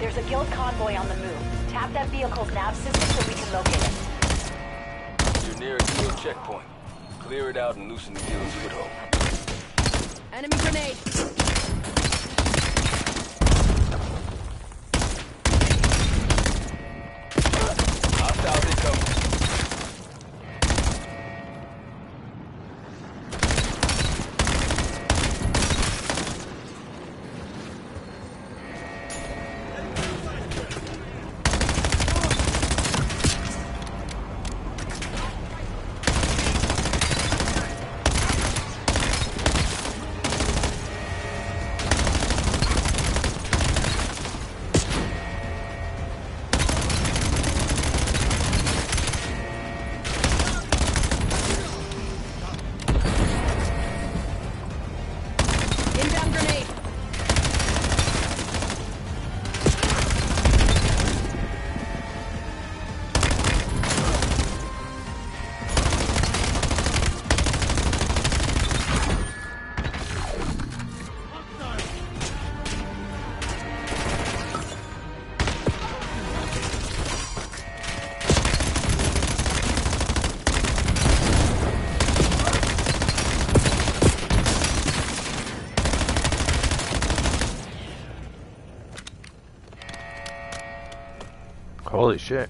There's a guild convoy on the move. Tap that vehicle's nav system so we can locate it. You're near a guild checkpoint. Clear it out and loosen the guild's foothold. Enemy grenade! Hostiles incoming. Holy shit.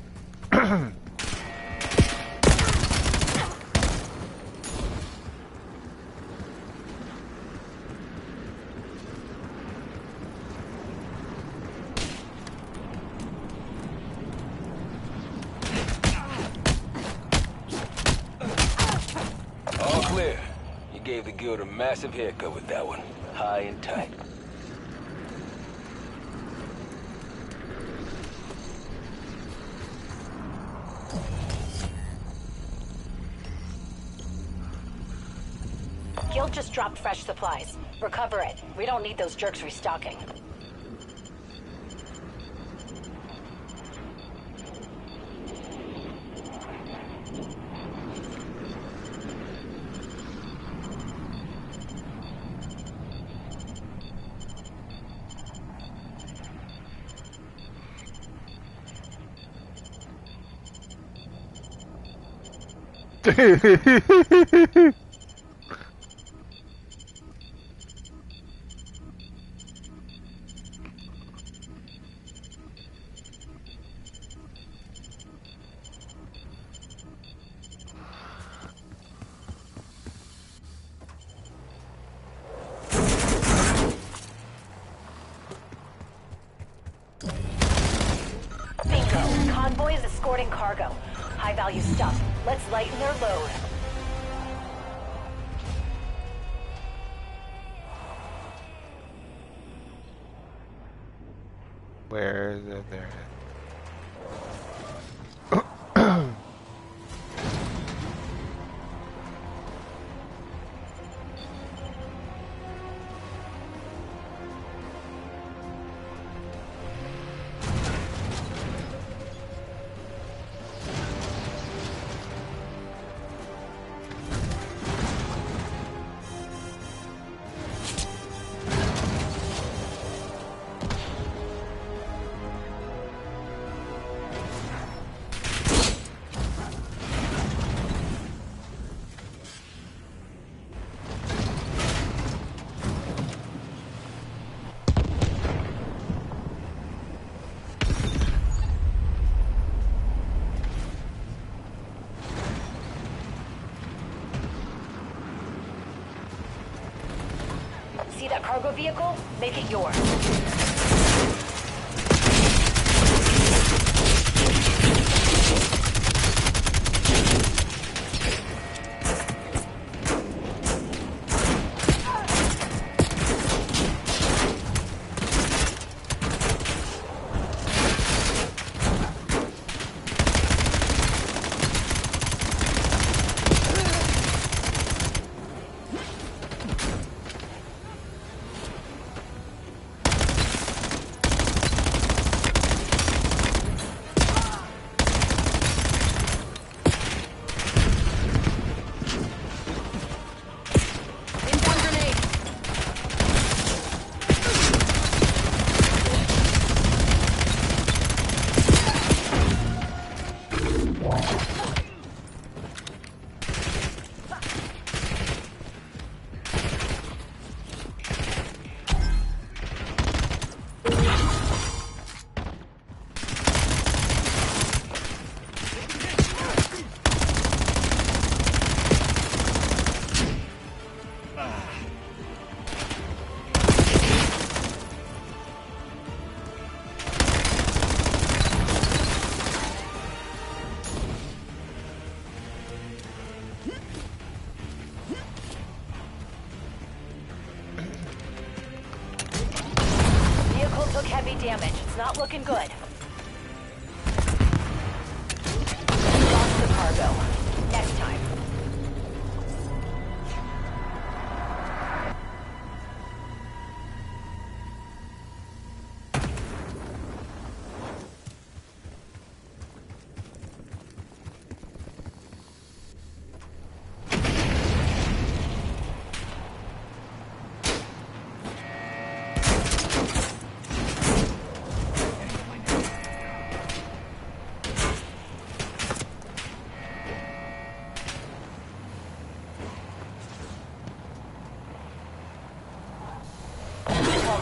All clear. You gave the guild a massive haircut with that one. High and tight. Guild just dropped fresh supplies. Recover it. We don't need those jerks restocking. Convoy is escorting cargo. High-value stuff. Let's lighten their load. Where is it there? See that cargo vehicle? Make it yours. heavy damage. It's not looking good. Lost the cargo. Next time.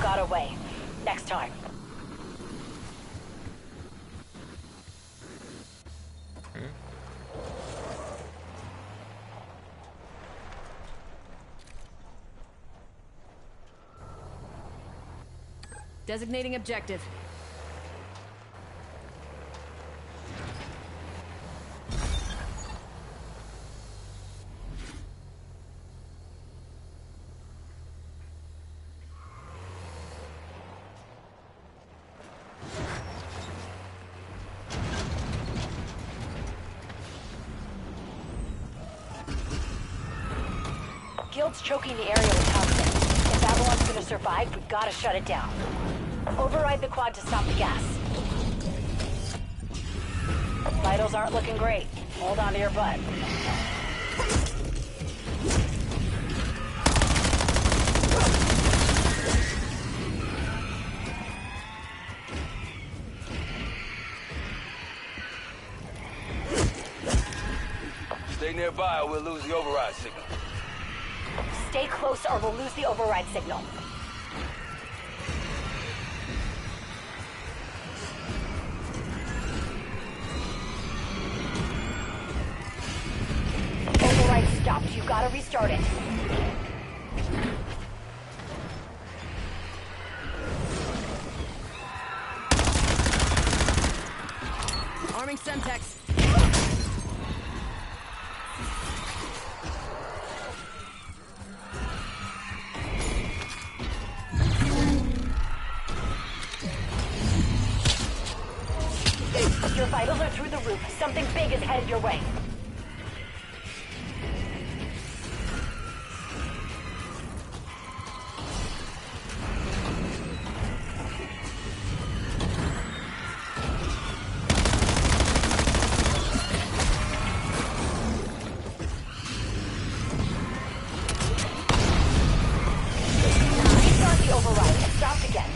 Got away. Next time. Designating objective. Guild's choking the area with toxin. If Avalon's gonna survive, we've gotta shut it down. Override the quad to stop the gas. Vitals aren't looking great. Hold on to your butt. Stay nearby or we'll lose the override signal. Stay close or we'll lose the override signal. Override stopped. You gotta restart it. Arming Semtex. Your vitals are through the roof. Something big is headed your way. Restart the override. It stopped again.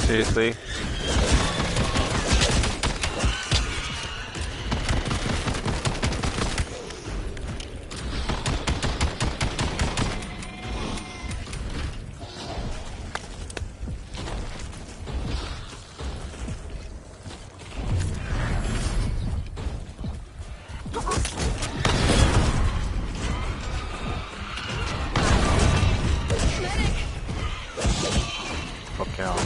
Seriously? Fuck out.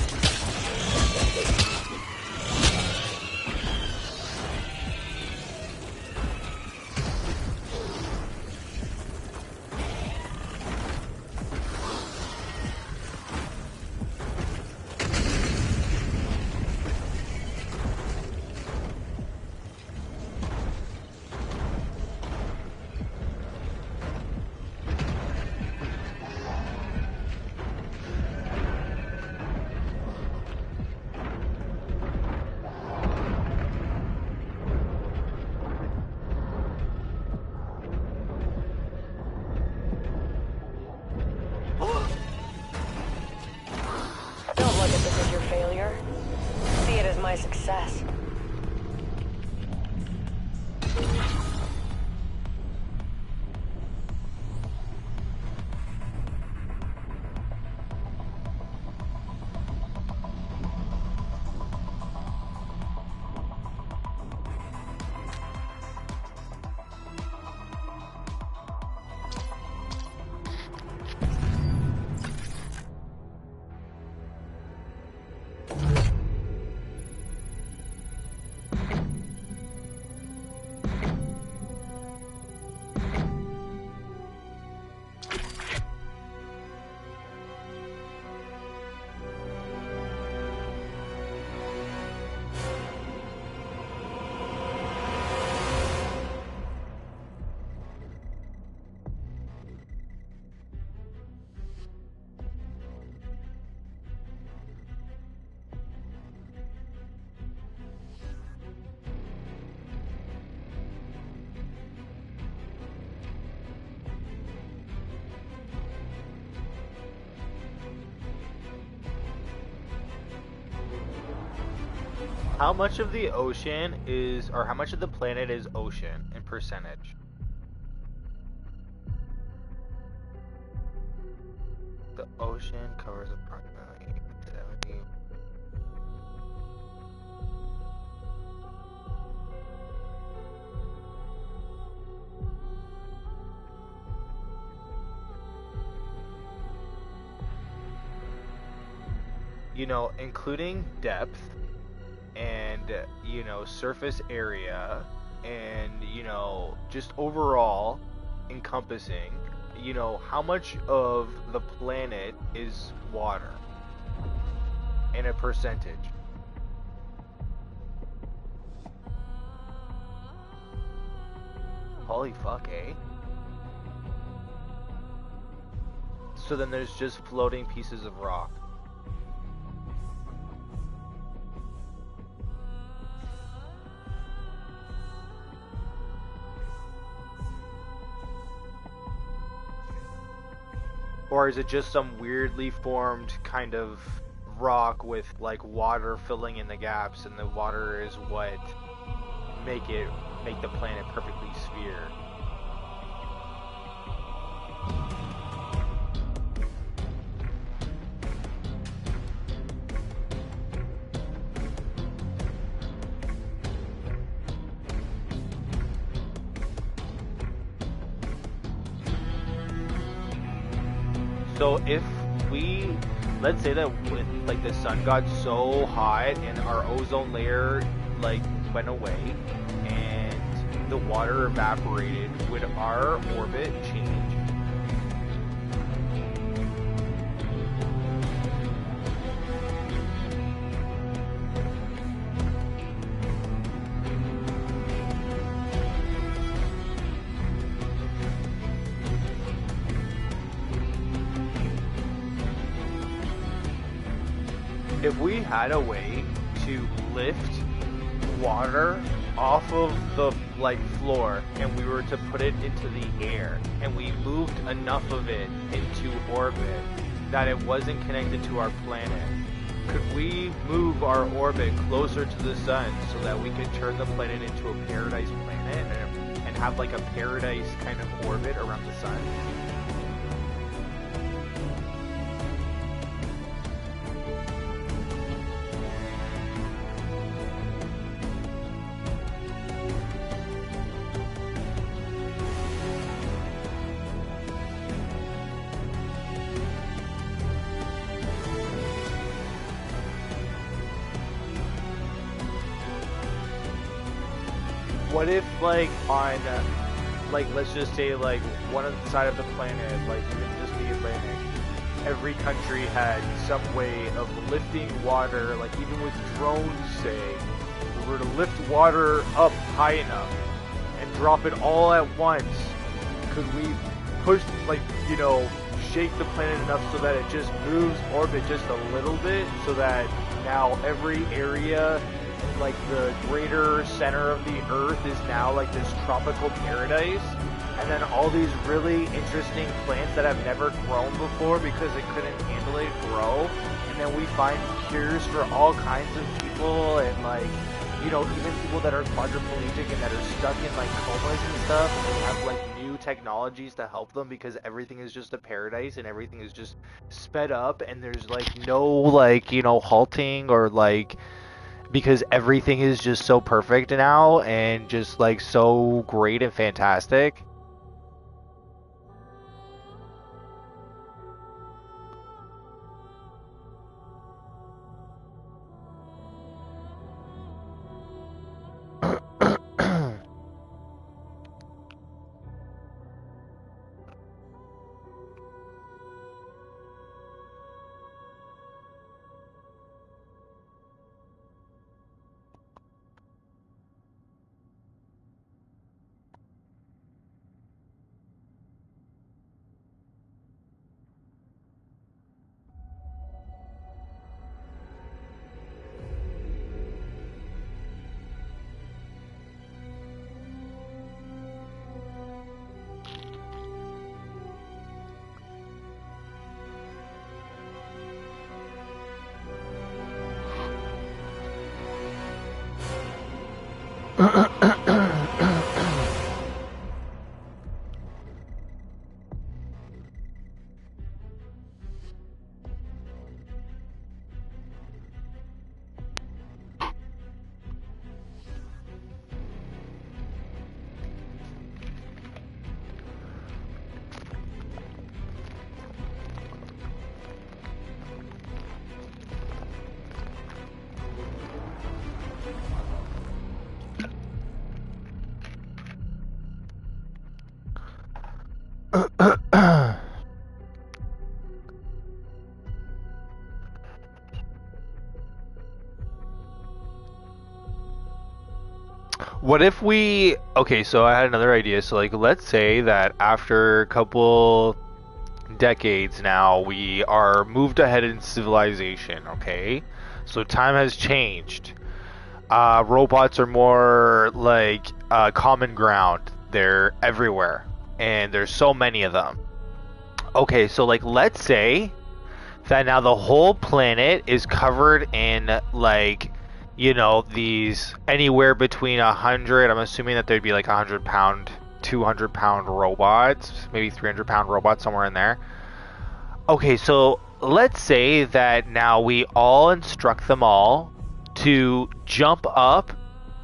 Don't look at this as your failure. See it as my success. How much of the ocean is, or how much of the planet is ocean in percentage? The ocean covers approximately 70. You know, including depth and, you know, surface area and, you know, just overall encompassing, you know, how much of the planet is water in a percentage? Holy fuck, eh? So then there's just floating pieces of rock. Or is it just some weirdly formed kind of rock with like water filling in the gaps, and the water is what make the planet perfectly sphere? So if we, let's say that when, like, the sun got so hot and our ozone layer like went away and the water evaporated, would our orbit change? If we had a way to lift water off of the like floor and we were to put it into the air and we moved enough of it into orbit that it wasn't connected to our planet, could we move our orbit closer to the sun so that we could turn the planet into a paradise planet and have like a paradise kind of orbit around the sun? What if, like, on, like, let's just say, like, one side of the planet, like, even just the Atlantic, every country had some way of lifting water, like, even with drones, say, we were to lift water up high enough and drop it all at once, could we push, like, you know, shake the planet enough so that it just moves orbit just a little bit, so that now every area, like the greater center of the earth, is now like this tropical paradise, and then all these really interesting plants that have never grown before because it couldn't handle it grow, and then we find cures for all kinds of people, and like, you know, even people that are quadriplegic and that are stuck in like comas and stuff, and they have like new technologies to help them because everything is just a paradise and everything is just sped up, and there's like no, like, you know, halting or like, because everything is just so perfect now and just like so great and fantastic. What if we... Okay, so I had another idea. So, like, let's say that after a couple decades now, we are moved ahead in civilization, okay? So time has changed. Robots are more like common ground. They're everywhere, and there's so many of them. Okay, so like let's say that now the whole planet is covered in like, you know, these anywhere between 100. I'm assuming that there'd be like 100-pound, 200-pound robots, maybe 300-pound robots somewhere in there. Okay, so let's say that now we all instruct them all to jump up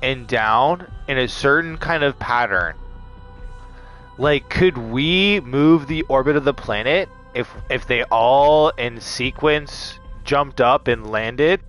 and down in a certain kind of pattern. Like, could we move the orbit of the planet if they all in sequence jumped up and landed?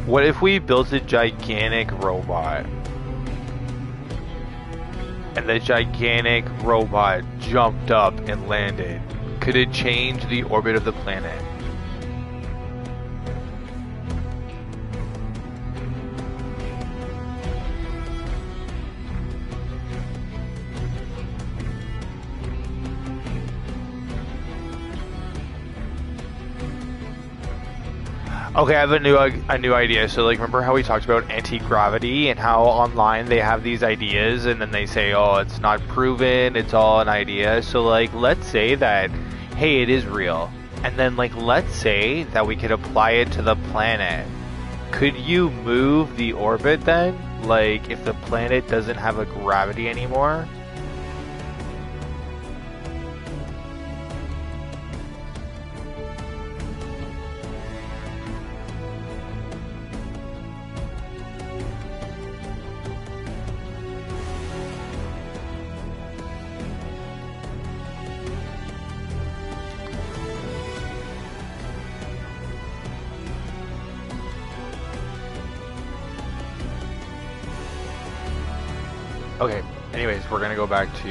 What if we built a gigantic robot? And the gigantic robot jumped up and landed. Could it change the orbit of the planet? Okay, I have a new idea. So, like, remember how we talked about anti-gravity and how online they have these ideas and then they say, oh, it's not proven, it's all an idea. So, like, let's say that, hey, it is real. And then, like, let's say that we could apply it to the planet. Could you move the orbit then? Like, if the planet doesn't have a gravity anymore? Okay, anyways, we're gonna go back to,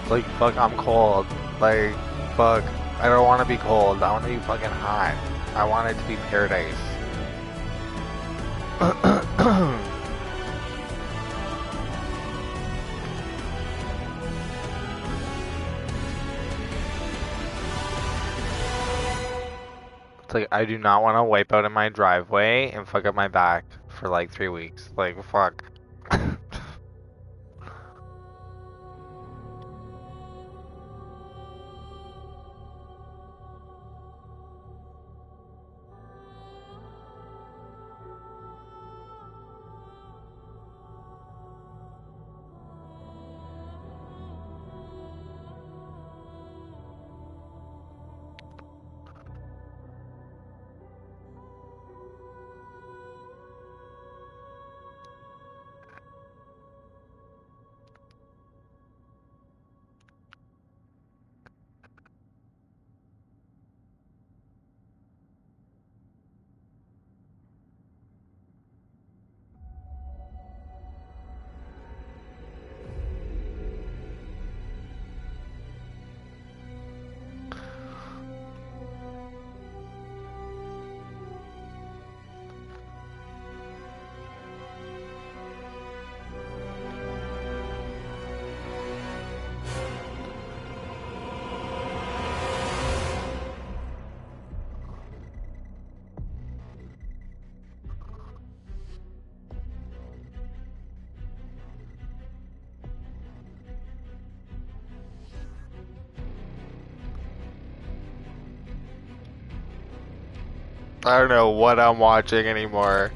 like, fuck, I'm cold. Like, fuck, I don't want to be cold. I want to be fucking hot. I want it to be paradise. It's like, I do not want to wipe out in my driveway and fuck up my back for like 3 weeks. Like, fuck. I don't know what I'm watching anymore.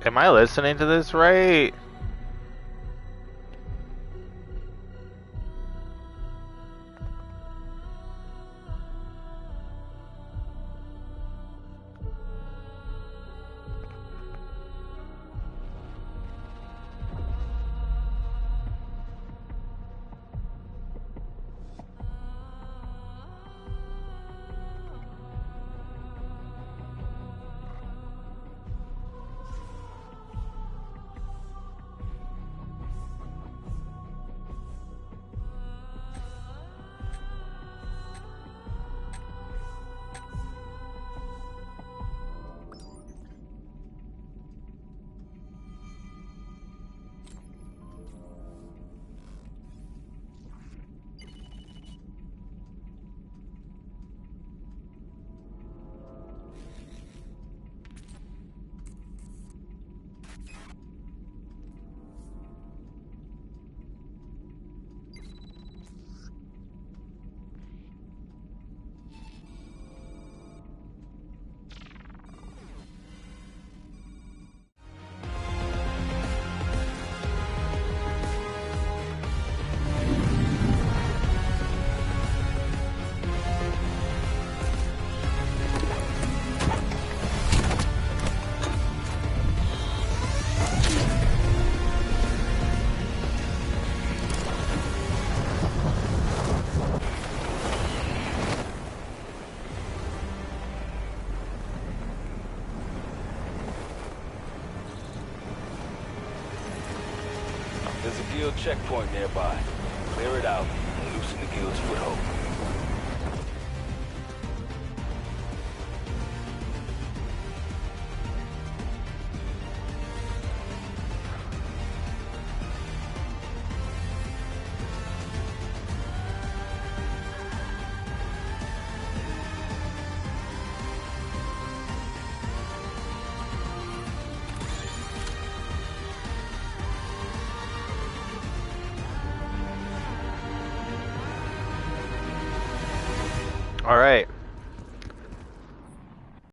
Am I listening to this right? There's a guild checkpoint nearby. Clear it out and loosen the guild's foothold. All right.